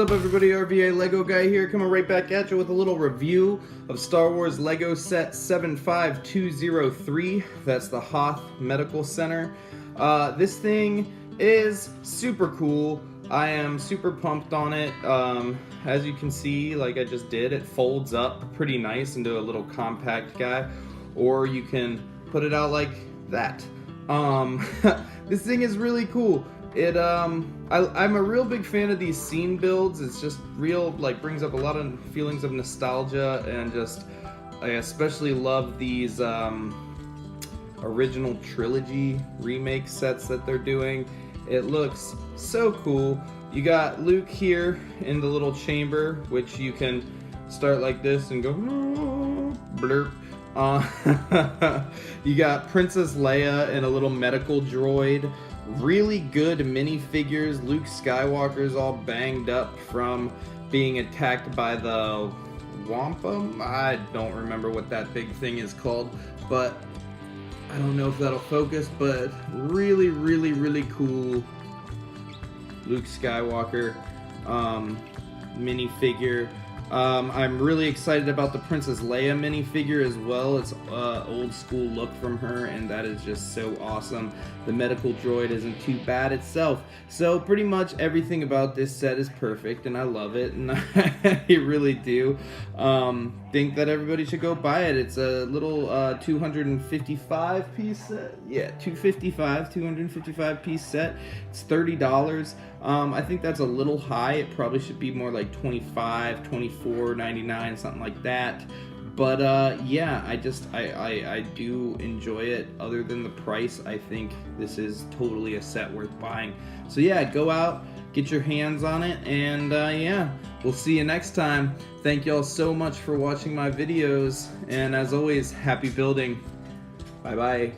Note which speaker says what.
Speaker 1: up everybody, RVA Lego Guy here, coming right back at you with a little review of Star Wars Lego Set 75203. That's the Hoth Medical Center. This thing is super cool. I am super pumped on it. As you can see, like I just did, it folds up pretty nice into a little compact guy, or you can put it out like that. This thing is really cool. I'm a real big fan of these scene builds. It's just real, like, brings up a lot of feelings of nostalgia, and just I especially love these original trilogy remake sets that they're doing. It looks so cool. You got Luke here in the little chamber, which you can start like this and go blurp. You got Princess Leia and a little medical droid. Really good minifigures. Luke Skywalker's all banged up from being attacked by the Whomping. I don't remember what that big thing is called, but I don't know if that'll focus, but really, really, really cool Luke Skywalker minifigure. I'm really excited about the Princess Leia minifigure as well. It's old school look from her, and that is just so awesome. The medical droid isn't too bad itself. So pretty much everything about this set is perfect, and I love it, and I really do. Think that everybody should go buy it. It's a little 255 piece set. Yeah, 255 piece set. It's $30. I think that's a little high. It probably should be more like $25, $24.99, something like that. But yeah, I do enjoy it. Other than the price, I think this is totally a set worth buying. So yeah, go out, get your hands on it, and yeah, we'll see you next time. Thank y'all so much for watching my videos, and as always, happy building. Bye bye.